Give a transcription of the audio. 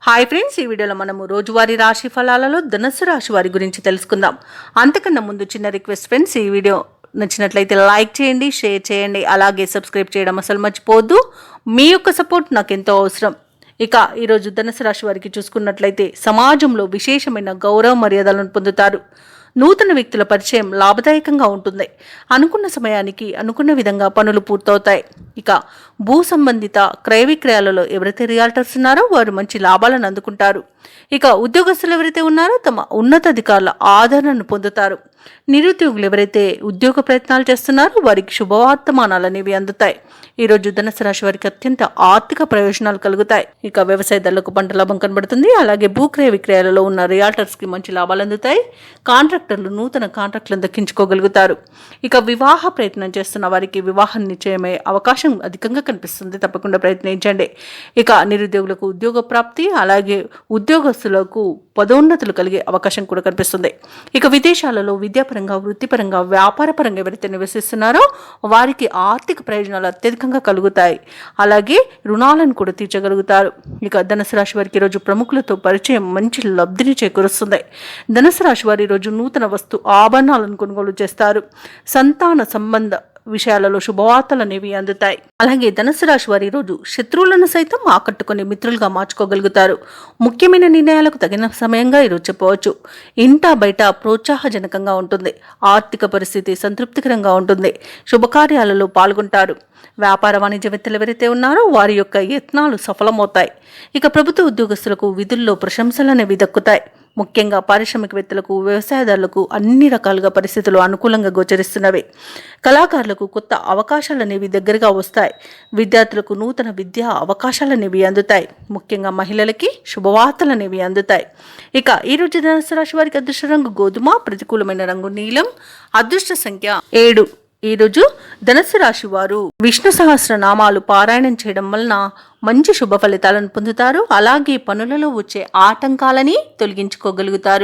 Hi friends, ఈ వీడియోలో మనము రోజువారీ రాశి ఫలాలలో ధనుస్సు రాశి వారి గురించి తెలుసుకుందాం. అంతకన్నా ముందు చిన్న రిక్వెస్ట్ ఫ్రెండ్స్, ఈ వీడియో నచ్చినట్లయితే లైక్ చేయండి, షేర్ చేయండి, అలాగే సబ్స్క్రైబ్ చేయడం అసలు మర్చిపోవద్దు. మీ యొక్క సపోర్ట్ నాకు ఎంతో అవసరం. ఇక ఈరోజు ధనుస్సు రాశి వారికి చూసుకున్నట్లయితే సమాజంలో విశేషమైన గౌరవ మర్యాదలను పొందుతారు. నూతన వ్యక్తుల పరిచయం లాభదాయకంగా ఉంటుంది. అనుకున్న సమయానికి అనుకున్న విధంగా పనులు పూర్తవుతాయి. ఇక భూ సంబంధిత క్రయ విక్రయాలలో ఎవరైతే రియాల్టర్స్ ఉన్నారో వారు మంచి లాభాలను అందుకుంటారు. ఇక ఉద్యోగస్తులు ఎవరైతే ఉన్నారో తమ ఉన్నతాధికారుల ఆదరణను పొందుతారు. నిరుద్యోగులు ఎవరైతే ఉద్యోగ ప్రయత్నాలు చేస్తున్నారో వారికి శుభవార్తమానాలు అనేవి అందుతాయి. ఈరోజు ధనుసు రాశి వారికి అత్యంత ఆర్థిక ప్రయోజనాలు కలుగుతాయి. ఇక వ్యవసాయదారులకు పంట లాభం కనబడుతుంది. అలాగే భూక్రయ విక్రయాలలో ఉన్న రియాల్టర్స్ కి మంచి లాభాలు అందుతాయి. కాంట్రాక్టర్లు నూతన కాంట్రాక్టులను దక్కించుకోగలుగుతారు. ఇక వివాహ ప్రయత్నం చేస్తున్న వారికి వివాహం నిశ్చయమయ్యే అవకాశం అధికంగా కనిపిస్తుంది. తప్పకుండా ప్రయత్నించండి. ఇక నిరుద్యోగులకు ఉద్యోగ ప్రాప్తి, అలాగే ఉద్యోగస్తులకు పదోన్నతులు కలిగే అవకాశం కూడా కనిపిస్తుంది. ఇక విదేశాలలో విద్యాపరంగా, వృత్తిపరంగా, వ్యాపారపరంగా ఎవరైతే నివసిస్తున్నారో వారికి ఆర్థిక ప్రయోజనాలు అత్యధికంగా కలుగుతాయి. అలాగే రుణాలను కూడా తీర్చగలుగుతారు. ఇక ధనుసు రాశి వారికి ఈరోజు ప్రముఖులతో పరిచయం మంచి లబ్ధిని చేకూరుస్తుంది. ధనుసు రాశి వారి ఈరోజు నూతన వస్తు ఆభరణాలను కొనుగోలు చేస్తారు. సంతాన సంబంధ విషయాలలో శుభవార్తలు అనేవి అందుతాయి. అలాగే ధనుసు రాశి వారి రోజు శత్రువులను సైతం ఆకట్టుకుని మిత్రులుగా మార్చుకోగలుగుతారు. ముఖ్యమైన నిర్ణయాలకు తగిన సమయంగా ఈరోజు చెప్పవచ్చు. ఇంట బయట ప్రోత్సాహజనకంగా ఉంటుంది. ఆర్థిక పరిస్థితి సంతృప్తికరంగా ఉంటుంది. శుభకార్యాలలో పాల్గొంటారు. వ్యాపార వాణిజ్యవేత్తలు ఎవరైతే ఉన్నారో వారి యొక్క యత్నాలు సఫలమవుతాయి. ఇక ప్రభుత్వ ఉద్యోగస్తులకు విధుల్లో ప్రశంసలు అనేవి దక్కుతాయి. ముఖ్యంగా పారిశ్రామికవేత్తలకు, వ్యవసాయదారులకు అన్ని రకాలుగా పరిస్థితులు అనుకూలంగా గోచరిస్తున్నవి. కళాకారులకు కొత్త అవకాశాలు అనేవి దగ్గరగా వస్తాయి. విద్యార్థులకు నూతన విద్యా అవకాశాలు అనేవి అందుతాయి. ముఖ్యంగా మహిళలకి శుభవార్తలు అనేవి అందుతాయి. ఇక ఈరోజు ధనుసు రాశి వారికి అదృష్ట రంగు గోధుమ, ప్రతికూలమైన రంగు నీలం, అదృష్ట సంఖ్య 7. ఈరోజు ధనుసు రాశి వారు విష్ణు సహస్రనామాలు పారాయణం చేయడం వలన మంచి శుభ ఫలితాలను పొందుతారు. అలాగే పనులలో వచ్చే ఆటంకాలని తొలగించుకోగలుగుతారు.